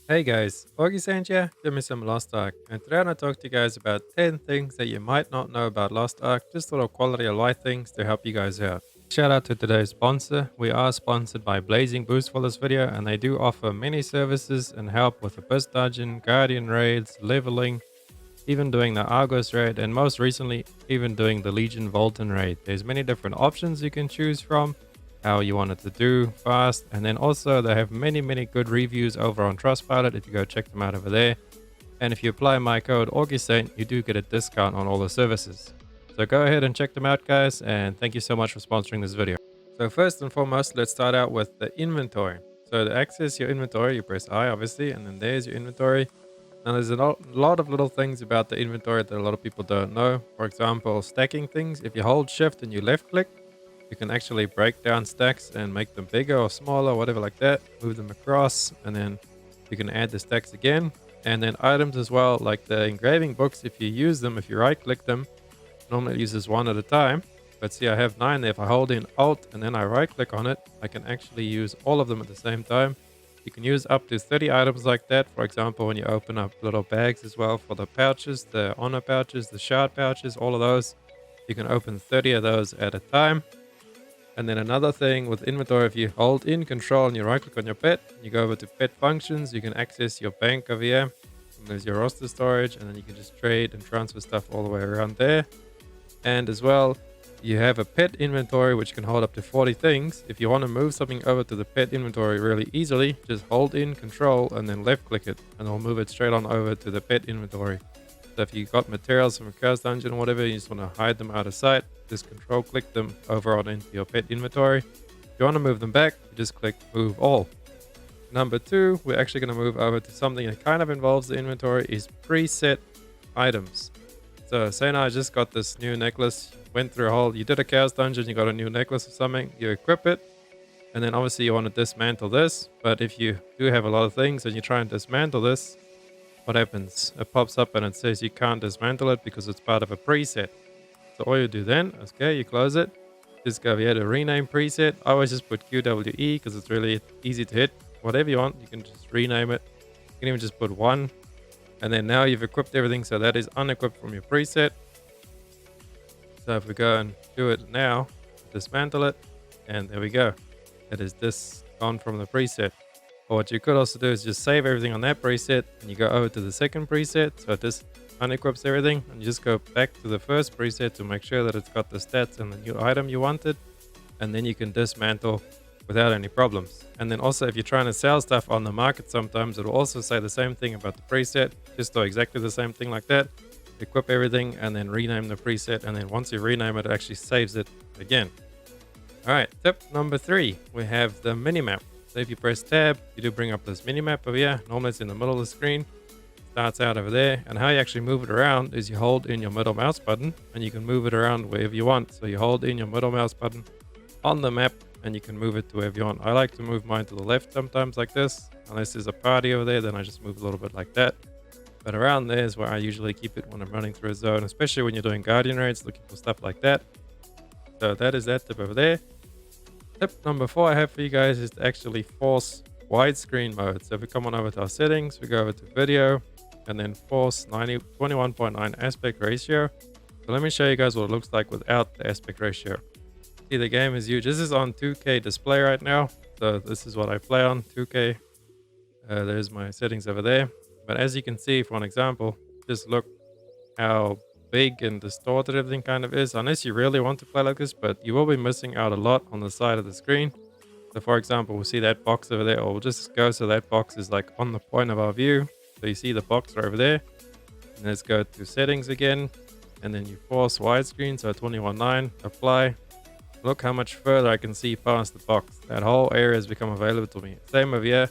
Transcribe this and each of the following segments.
Hey guys, Augie here, give me some Lost Ark, and today I'm going to talk to you guys about 10 things that you might not know about Lost Ark, just little quality of life things to help you guys out. Shout out to today's sponsor. We are sponsored by Blazing Boost for this video, and they do offer many services and help with the Abyss Dungeon, Guardian raids, leveling, even doing the Argos raid, and most recently, even doing the Legion Voltan raid. There's many different options you can choose from, how you want it to do fast, and then also they have many good reviews over on Trustpilot if you go check them out over there. And if you apply my code AugieSaint, you do get a discount on all the services. So go ahead and check them out, guys, and thank you so much for sponsoring this video. So first and foremost, let's start out with the inventory. So to access your inventory, you press I obviously, and then there's your inventory. Now there's a lot of little things about the inventory that a lot of people don't know. For example, stacking things. If you hold shift and you left click, you can actually break down stacks and make them bigger or smaller, whatever like that. Move them across, and then you can add the stacks again. And then items as well, like the engraving books, if you use them, if you right click them, normally it uses one at a time. But see, I have 9 there. If I hold in Alt and then I right click on it, I can actually use all of them at the same time. You can use up to 30 items like that. For example, when you open up little bags as well for the pouches, the honor pouches, the shard pouches, all of those, you can open 30 of those at a time. And then another thing with inventory, if you hold in control and you right click on your pet, you go over to pet functions, you can access your bank over here. And there's your roster storage, and then you can just trade and transfer stuff all the way around there. And as well, you have a pet inventory which can hold up to 40 things. If you want to move something over to the pet inventory really easily, just hold in control and then left click it, and it'll move it straight on over to the pet inventory. So if you got materials from a curse dungeon or whatever, you just want to hide them out of sight, just control click them over on into your pet inventory. If you want to move them back, you just click move all. Number 2, we're actually going to move over to something that kind of involves the inventory, is preset items. So say now I just got this new necklace, went through a whole, you did a chaos dungeon, you got a new necklace or something, you equip it, and then obviously you want to dismantle this. But if you do have a lot of things and you try and dismantle this, what happens? It pops up and it says you can't dismantle it because it's part of a preset. So all you do then, okay, you close it, just go here to rename preset. I always just put QWE because it's really easy to hit. Whatever you want, you can just rename it. You can even just put 1. And then now you've equipped everything, so that is unequipped from your preset. So if we go and do it now, dismantle it, and there we go. It is this gone from the preset. Or what you could also do is just save everything on that preset, and you go over to the second preset, so it just unequips everything, and you just go back to the first preset to make sure that it's got the stats and the new item you wanted, and then you can dismantle without any problems. And then also if you're trying to sell stuff on the market, sometimes it'll also say the same thing about the preset, just do exactly the same thing like that, equip everything and then rename the preset, and then once you rename it, it actually saves it again. Alright, tip number 3, we have the minimap. So if you press tab, you do bring up this minimap over here. Normally it's in the middle of the screen, starts out over there, and how you actually move it around is you hold in your middle mouse button and you can move it around wherever you want. So you hold in your middle mouse button on the map and you can move it to wherever you want. I like to move mine to the left sometimes like this. Unless there's a party over there, then I just move a little bit like that. But around there is where I usually keep it when I'm running through a zone, especially when you're doing guardian raids, looking for stuff like that. So that is that tip over there. Tip number 4 I have for you guys is to actually force widescreen mode. So if we come on over to our settings, we go over to video and then force 21.9 aspect ratio. So let me show you guys what it looks like without the aspect ratio. See, the game is huge. This is on 2K display right now. So this is what I play on 2K. There's my settings over there. But as you can see, for an example, just look how big and distorted everything kind of is, unless you really want to play like this, but you will be missing out a lot on the side of the screen. So for example, we'll see that box over there, or we'll just go so that box is like on the point of our view. So you see the box right over there. And let's go to settings again, and then you force widescreen, so 21.9, apply. Look how much further I can see past the box. That whole area has become available to me. Same over here.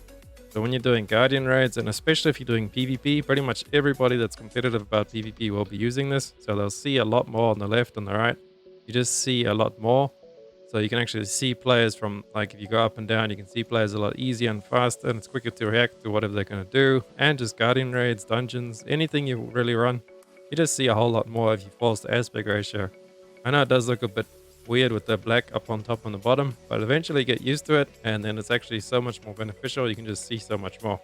So when you're doing guardian raids, and especially if you're doing PvP, pretty much everybody that's competitive about PvP will be using this. So they'll see a lot more on the left and the right. You just see a lot more. So you can actually see players from, like if you go up and down, you can see players a lot easier and faster, and it's quicker to react to whatever they're going to do. And just guardian raids, dungeons, anything you really run, you just see a whole lot more if you force the aspect ratio. I know it does look a bit weird with the black up on top and the bottom, but eventually you get used to it, and then it's actually so much more beneficial. You can just see so much more.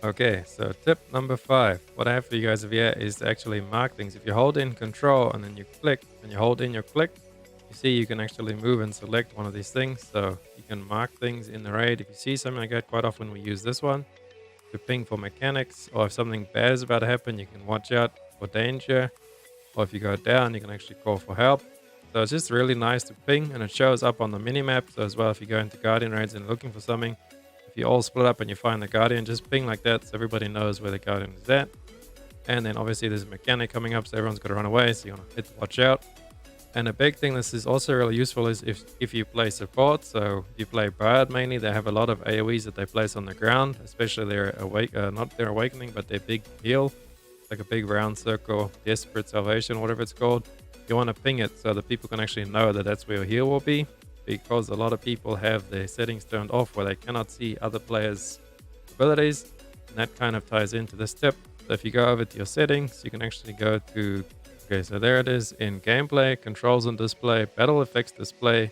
Okay, so tip number 5. What I have for you guys over here is to actually mark things. If you hold in control and then you click and you hold in your click, you see you can actually move and select one of these things. So you can mark things in the raid. If you see something like that, quite often we use this one to ping for mechanics, or if something bad is about to happen, you can watch out for danger. Or if you go down, you can actually call for help. So it's just really nice to ping, and it shows up on the mini-map. So as well, if you go into Guardian raids and looking for something, if you all split up and you find the Guardian, just ping like that so everybody knows where the Guardian is at. And then obviously there's a mechanic coming up, so everyone's got to run away, so you want to hit watch out. And a big thing this is also really useful is if you play support. So if you play Bard mainly, they have a lot of AoEs that they place on the ground, especially their not their awakening, but their big heal, like a big round circle, desperate salvation, whatever it's called. You want to ping it so that people can actually know that that's where your heal will be, because a lot of people have their settings turned off where they cannot see other players' abilities, and that kind of ties into this tip. So if you go over to your settings, you can actually go to, okay, so there it is in gameplay, controls and display, battle effects display.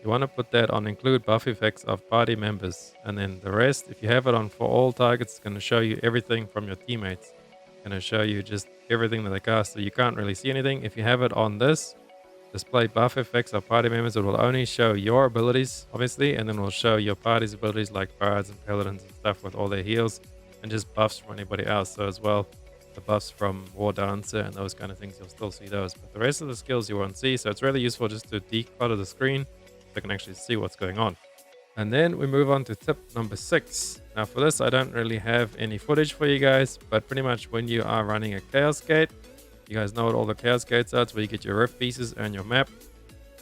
You want to put that on include buff effects of party members, and then the rest, if you have it on for all targets, it's going to show you everything from your teammates. Going to show you just everything that they cast, so you can't really see anything. If you have it on this, display buff effects of party members, it will only show your abilities, obviously, and then it will show your party's abilities like bards and paladins and stuff with all their heals, and just buffs from anybody else. So as well, the buffs from War Dancer and those kind of things, you'll still see those. But the rest of the skills you won't see, so it's really useful just to declutter the screen so you can actually see what's going on. And then we move on to tip number 6. Now for this, I don't really have any footage for you guys, but pretty much when you are running a Chaos Gate, you guys know what all the Chaos Gates are. It's where you get your rift pieces and your map.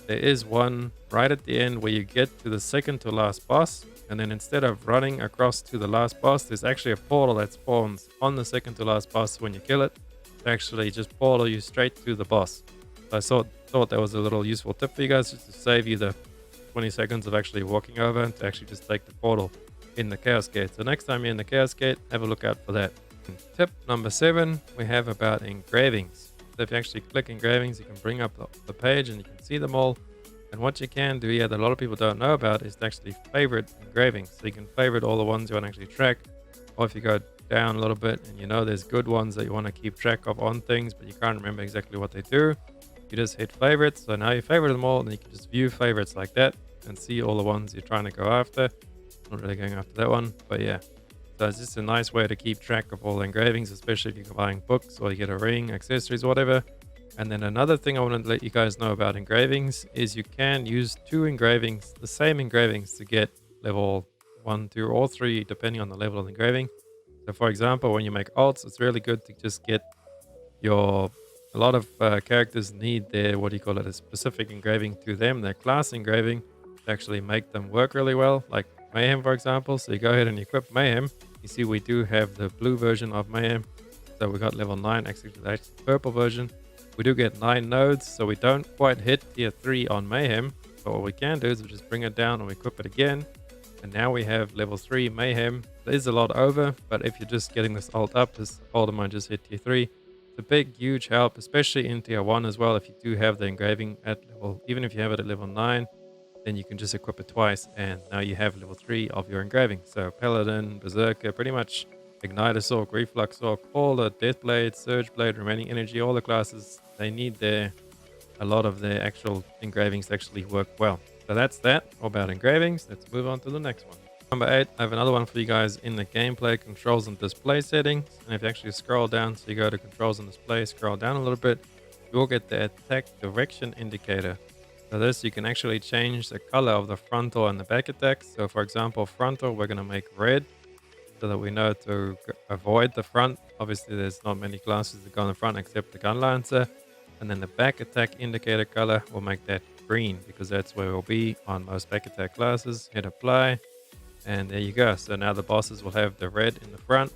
There is one right at the end where you get to the second to last boss, and then instead of running across to the last boss, there's actually a portal that spawns on the second to last boss when you kill it. To actually just portal you straight to the boss. So I thought that was a little useful tip for you guys, just to save you the 20 seconds of actually walking over and to actually just take the portal in the Chaos Gate. So next time you're in the Chaos Gate, have a look out for that. Tip number 7, we have about engravings. So if you actually click engravings, you can bring up the page and you can see them all. And what you can do here that a lot of people don't know about is to actually favorite engravings. So you can favorite all the ones you want to actually track. Or if you go down a little bit and you know there's good ones that you want to keep track of on things, but you can't remember exactly what they do, you just hit favorites. So now you favorite them all, and you can just view favorites like that and see all the ones you're trying to go after. Not really going after that one, but yeah. So it's just a nice way to keep track of all the engravings, especially if you're buying books or you get a ring, accessories, whatever. And then another thing I want to let you guys know about engravings is you can use 2 engravings, the same engravings, to get level 1, 2, or 3, depending on the level of the engraving. So for example, when you make alts, it's really good to just get your... A lot of characters need their, what do you call it, a specific engraving to them, their class engraving, to actually make them work really well. Like Mayhem, for example. So you go ahead and equip Mayhem. You see we do have the blue version of Mayhem. So we got level 9, actually that's the purple version. We do get 9 nodes, so we don't quite hit tier 3 on Mayhem. But what we can do is we just bring it down and we equip it again. And now we have level 3 Mayhem. It is a lot over, but if you're just getting this alt up, this older might just hit tier 3. It's a big, huge help, especially in tier 1 as well. If you do have the engraving at level, even if you have it at level 9, then you can just equip it twice, and now you have level 3 of your engraving. So Paladin, Berserker, pretty much Igniter Sork, Reflux Sork, all the Deathblade, Surge Blade, Remaining Energy, all the classes, they need a lot of their actual engravings to actually work well. So that's that about engravings. Let's move on to the next one. Number 8, I have another one for you guys in the gameplay controls and display settings. And if you actually scroll down, so you go to controls and display, scroll down a little bit, you will get the attack direction indicator. So this, you can actually change the color of the frontal and the back attacks. So for example, frontal, we're going to make red so that we know to avoid the front. Obviously, there's not many classes that go on the front except the Gun Lancer. And then the back attack indicator color, we'll make that green because that's where we'll be on most back attack classes. Hit apply, and there you go. So now the bosses will have the red in the front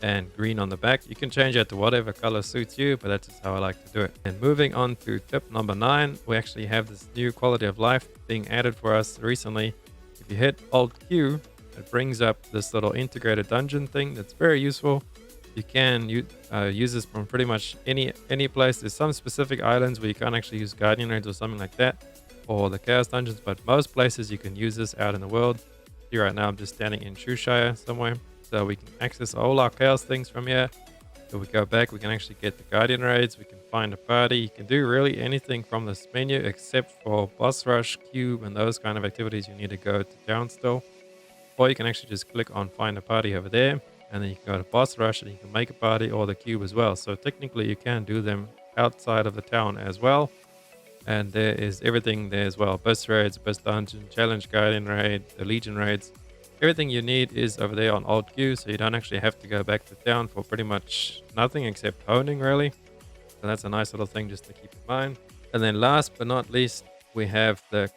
and green on the back. You can change it to whatever color suits you, but that's just how I like to do it. And moving on to tip number 9, we actually have this new quality of life being added for us recently. If you hit Alt Q, it brings up this little integrated dungeon thing that's very useful. You can use this from pretty much any place. There's some specific islands where you can't actually use Guardian Raids or something like that, or the Chaos Dungeons, but most places you can use this out in the world. Here right now I'm just standing in Shire somewhere. So we can access all our chaos things from here. If we go back, we can actually get the guardian raids. We can find a party. You can do really anything from this menu except for boss rush, cube, and those kind of activities. You need to go to town still. Or you can actually just click on find a party over there. And then you can go to boss rush and you can make a party or the cube as well. So technically you can do them outside of the town as well. And there is everything there as well. Boss raids, boss dungeon, challenge guardian raid, the legion raids. Everything you need is over there on Alt Q, so you don't actually have to go back to town for pretty much nothing except honing, really. So that's a nice little thing just to keep in mind. And then last but not least, we have the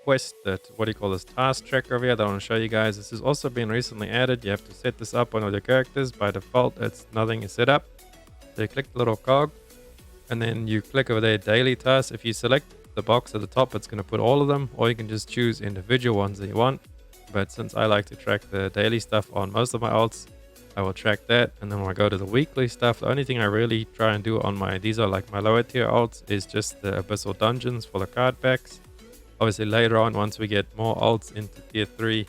quest, what do you call this, task tracker over here that I want to show you guys. This has also been recently added. You have to set this up on all your characters. By default, nothing is set up. So you click the little cog, and then you click over there, daily tasks. If you select the box at the top, it's going to put all of them, or you can just choose individual ones that you want. But since I like to track the daily stuff on most of my alts, I will track that. And then when I go to the weekly stuff, the only thing I really try and do on these are like my lower tier alts, is just the abyssal dungeons for the card packs. Obviously later on, once we get more alts into tier 3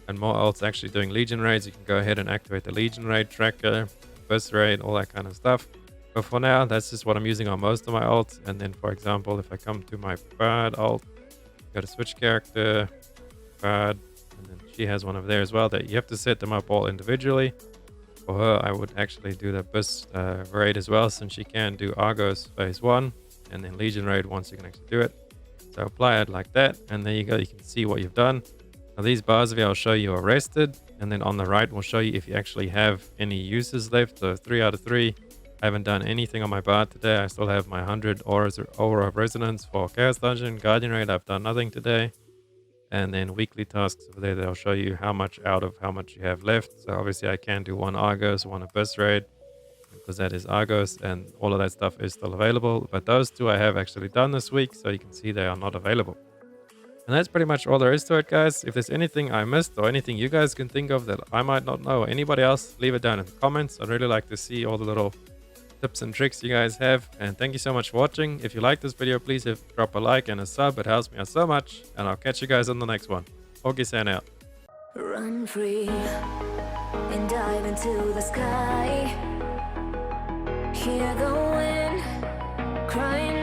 and more alts actually doing legion raids, you can go ahead and activate the legion raid tracker, abyss raid, all that kind of stuff. But for now, that's just what I'm using on most of my alts. And then for example, if I come to my bard alt, go to switch character, bard, and then she has one over there as well that you have to set them up all individually. For her, I would actually do the abyss raid as well, since she can do Argos phase 1 and then legion raid once you can actually do it. So apply it like that, and there you go. You can see what you've done. Now these bars here, I'll show you are rested, and then on the right, we'll show you if you actually have any uses left. So 3 out of 3. I haven't done anything on my bard today. I still have my 100 aura of resonance for chaos dungeon. Guardian raid, I've done nothing today. And then weekly tasks over there, they'll show you how much out of how much you have left. So obviously I can do one Argos, one abyss raid, because that is Argos, and all of that stuff is still available. But those two I have actually done this week, so you can see they are not available. And that's pretty much all there is to it, guys. If there's anything I missed or anything you guys can think of that I might not know, or anybody else, leave it down in the comments. I'd really like to see all the little tips and tricks you guys have. And thank you so much for watching. If you like this video, please drop a like and a sub. It helps me out so much. And I'll catch you guys on the next one. Hogi-san out. Run free and dive into the sky. Hear the wind crying